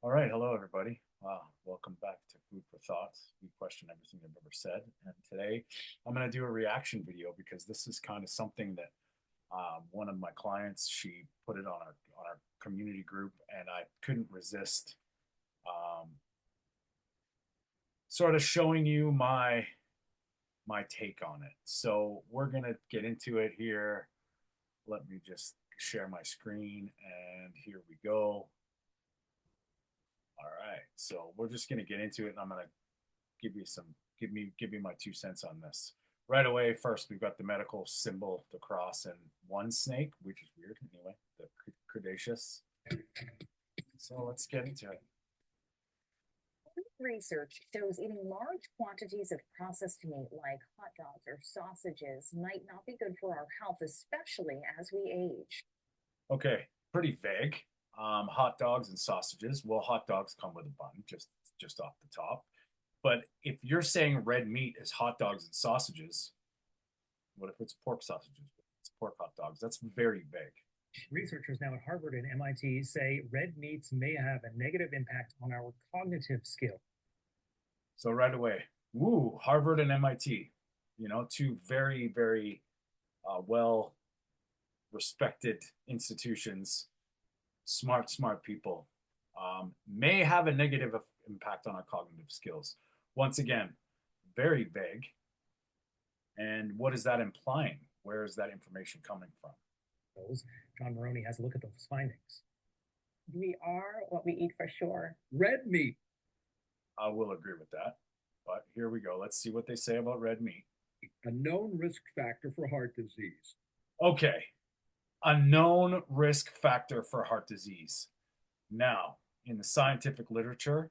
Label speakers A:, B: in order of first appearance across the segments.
A: All right, hello everybody. Welcome back to Food for Thought. We question everything I've ever said, and today I'm going to do a reaction video because this is kind of something that one of my clients she put it on our community group, and I couldn't resist um, sort of showing you my take on it. So we're gonna get into it here. Let me just share my screen, and here we go. All right, so we're just gonna get into it, and I'm gonna give you some give me my 2 cents on this. Right away, first we've got the medical symbol, the cross, and one snake, which is weird anyway, the Cretaceous. So let's get into it.
B: Research shows eating large quantities of processed meat like hot dogs or sausages might not be good for our health, especially as we age.
A: Okay, pretty vague. Hot dogs and sausages. Well, hot dogs come with a bun, just off the top. But if you're saying red meat is hot dogs and sausages, what if it's pork sausages? It's pork hot dogs. That's very vague.
C: Researchers now at Harvard and MIT say red meats may have a negative impact on our cognitive skill.
A: So right away, woo, Harvard and MIT, two very, very well respected institutions, smart people, may have a negative impact on our cognitive skills. Once again, very vague. And what is that implying? Where is that information coming from?
C: John Maroney has a look at those findings.
B: We are what we eat for sure.
C: Red meat.
A: I will agree with that. But here we go. Let's see what they say about red meat.
C: A known risk factor for heart disease.
A: Okay. A known risk factor for heart disease. Now, in the scientific literature,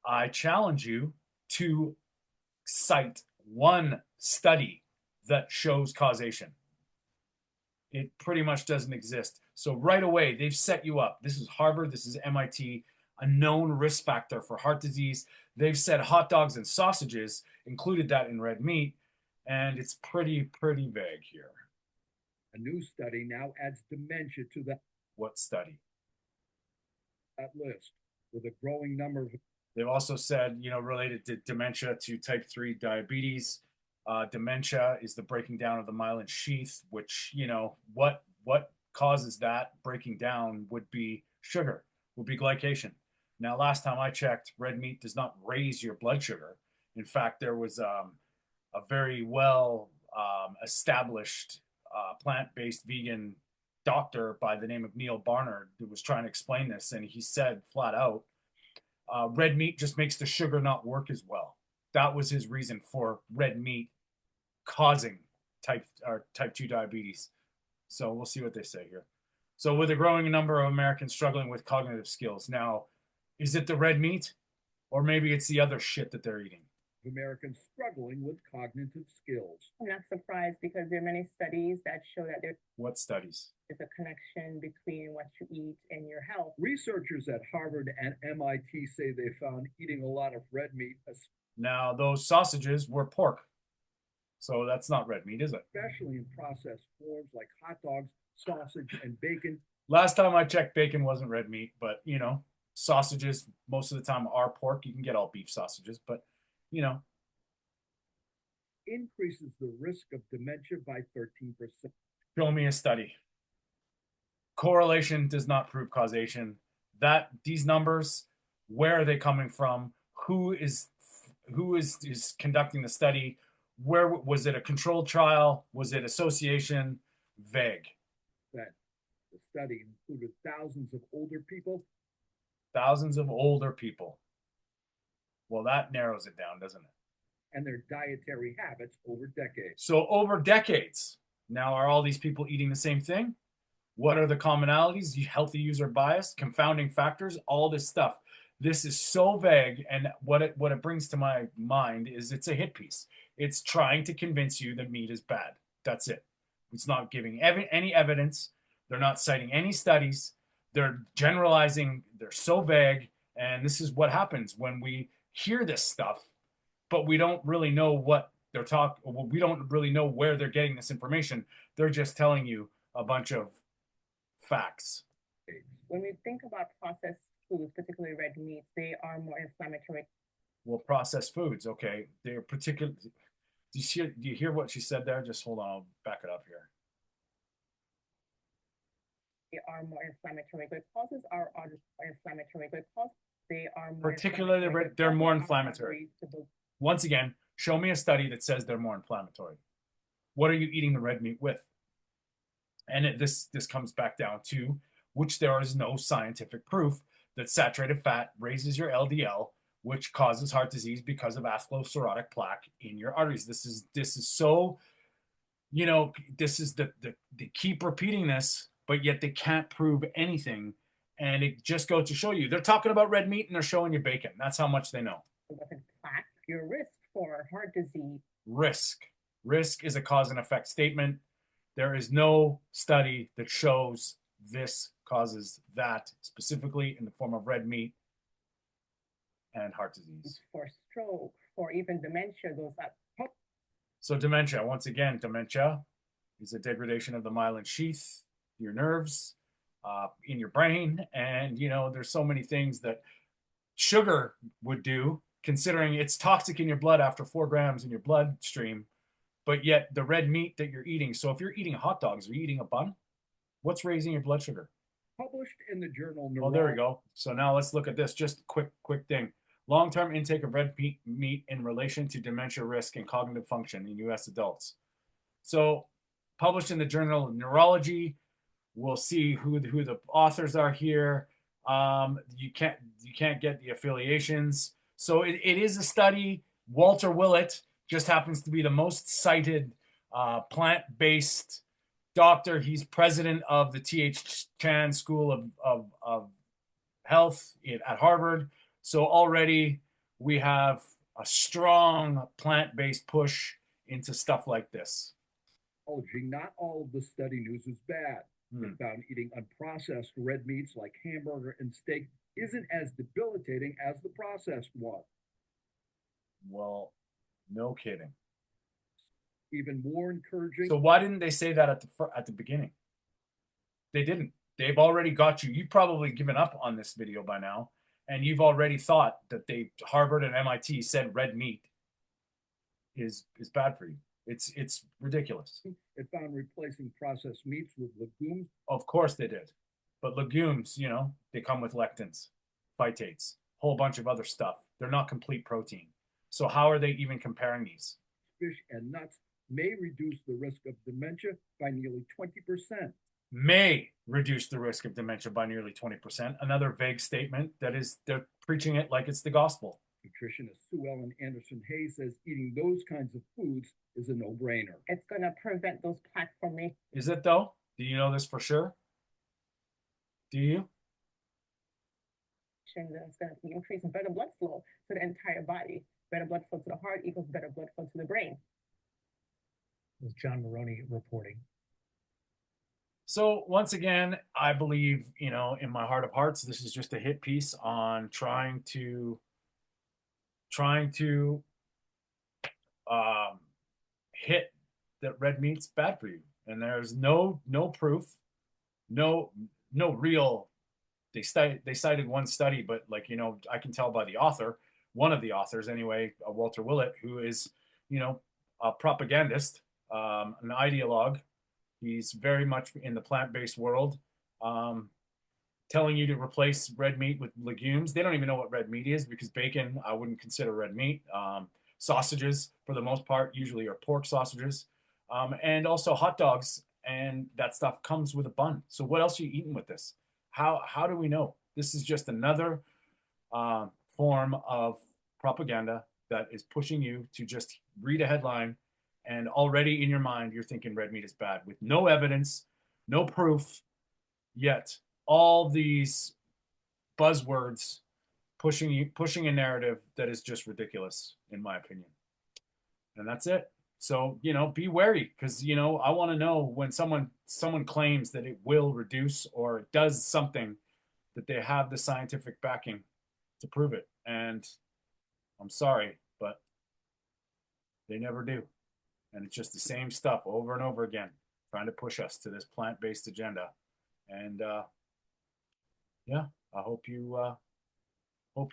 A: I challenge you to cite one study that shows causation. It pretty much doesn't exist. So right away, they've set you up. This is Harvard, this is MIT, a known risk factor for heart disease. They've said hot dogs and sausages, included that in red meat, and it's pretty vague here.
C: A new study now adds dementia to
A: What study?
C: That list, with a growing number of.
A: They've also said, related to dementia to type 3 diabetes. Dementia is the breaking down of the myelin sheath, which, what causes that breaking down would be sugar, would be glycation. Now, last time I checked, red meat does not raise your blood sugar. In fact, there was a very well established plant-based vegan doctor by the name of Neil Barnard who was trying to explain this, and he said flat out, red meat just makes the sugar not work as well. That was his reason for red meat causing type 2 diabetes. So we'll see what they say here. So with a growing number of Americans struggling with cognitive skills. Now, is it the red meat? Or maybe it's the other shit that they're eating?
C: Americans struggling with cognitive skills.
B: I'm not surprised because there are many studies that show that there's
A: What studies?
B: a connection between what you eat and your health.
C: Researchers at Harvard and MIT say they found eating a lot of red meat,
A: Now, those sausages were pork. So that's not red meat, is it?
C: especially in processed forms like hot dogs, sausage, and bacon.
A: Last time I checked, bacon wasn't red meat, but sausages most of the time are pork. You can get all beef sausages, but
C: Increases the risk of dementia by 13%.
A: show me a study. Correlation does not prove causation. These numbers, where are they coming from? Who is conducting the study? Where was it? A controlled trial? Was it association? Vague.
C: That the study included thousands of older people.
A: Thousands of older people. Well, that narrows it down, doesn't it?
C: And their dietary habits over decades.
A: So over decades. Now, are all these people eating the same thing? What are the commonalities? Healthy user bias, confounding factors, all this stuff. This is so vague, and what it brings to my mind is it's a hit piece. It's trying to convince you that meat is bad. That's it. It's not giving any evidence. They're not citing any studies. They're generalizing. They're so vague, and this is what happens when we hear this stuff, but we don't really know what they're talking. We don't really know where they're getting this information. They're just telling you a bunch of facts.
B: When we think about processed foods, particularly red meats, they are more inflammatory.
A: Well, processed foods, okay. They're particular. Do you hear what she said there? Just hold on, I'll back it up here.
B: They are more inflammatory. Good causes are inflammatory. Good causes, they are more
A: Particularly,
B: inflammatory. Good
A: they're
B: causes
A: more
B: are
A: inflammatory.
B: harbored.
A: Once again, show me a study that says they're more inflammatory. What are you eating the red meat with? And this comes back down to which there is no scientific proof that saturated fat raises your LDL, which causes heart disease because of atherosclerotic plaque in your arteries. This is so, this is they keep repeating this, but yet they can't prove anything. And it just goes to show you, they're talking about red meat and they're showing you bacon. That's how much they know.
B: Plaque, your risk for heart disease.
A: Risk is a cause and effect statement. There is no study that shows this causes that specifically in the form of red meat and heart disease.
B: For stroke, for even dementia, those that.
A: So dementia, once again, dementia is a degradation of the myelin sheath, your nerves, in your brain. And, there's so many things that sugar would do, considering it's toxic in your blood after 4 grams in your bloodstream. But yet the red meat that you're eating, so if you're eating hot dogs, are you eating a bun? What's raising your blood sugar?
D: Published in the journal
A: Oh, there we go. So now let's look at this. Just quick thing. Long-term intake of red meat in relation to dementia risk and cognitive function in U.S. adults. So published in the Journal of Neurology. We'll see who the authors are here. You can't get the affiliations. So it is a study. Walter Willett just happens to be the most cited plant-based doctor. He's president of the T.H. Chan School of Health at Harvard. So already we have a strong plant-based push into stuff like this.
D: Not all of the study news is bad. It found eating unprocessed red meats like hamburger and steak isn't as debilitating as the processed one.
A: Well, no kidding.
D: Even more encouraging.
A: So why didn't they say that at the beginning? They didn't. They've already got you. You've probably given up on this video by now, and you've already thought that Harvard and MIT said red meat is bad for you. It's ridiculous.
D: It found replacing processed meats with legumes.
A: Of course they did. But legumes, they come with lectins, phytates, a whole bunch of other stuff. They're not complete protein. So how are they even comparing these?
D: Fish and nuts may reduce the risk of dementia by nearly 20%.
A: May reduce the risk of dementia by nearly 20%. Another vague statement that is, they're preaching it like it's the gospel.
D: Nutritionist Sue Ellen Anderson Hayes says eating those kinds of foods is a no-brainer.
B: It's going to prevent those plaques from me.
A: Is it though? Do you know this for sure? Do you?
B: That's going to increase better blood flow to the entire body. Better blood flow to the heart equals better blood flow to the brain.
C: This is John Maroney reporting.
A: So once again, I believe, in my heart of hearts, this is just a hit piece on trying to hit that red meat's bad for you. And there's no proof, no real. They cited one study, but I can tell by the author, one of the authors anyway, Walter Willett, who is a propagandist, an ideologue. He's very much in the plant-based world, telling you to replace red meat with legumes. They don't even know what red meat is, because bacon, I wouldn't consider red meat. Sausages, for the most part, usually are pork sausages. And also hot dogs, and that stuff comes with a bun. So what else are you eating with this? How do we know? This is just another form of propaganda that is pushing you to just read a headline, and already in your mind you're thinking red meat is bad, with no evidence, no proof, yet all these buzzwords pushing a narrative that is just ridiculous, in my opinion. And that's it. So, be wary, because, I want to know when someone claims that it will reduce or it does something, that they have the scientific backing to prove it. And I'm sorry, but they never do. And it's just the same stuff over and over again, trying to push us to this plant-based agenda. And yeah, I hope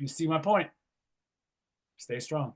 A: you see my point. Stay strong.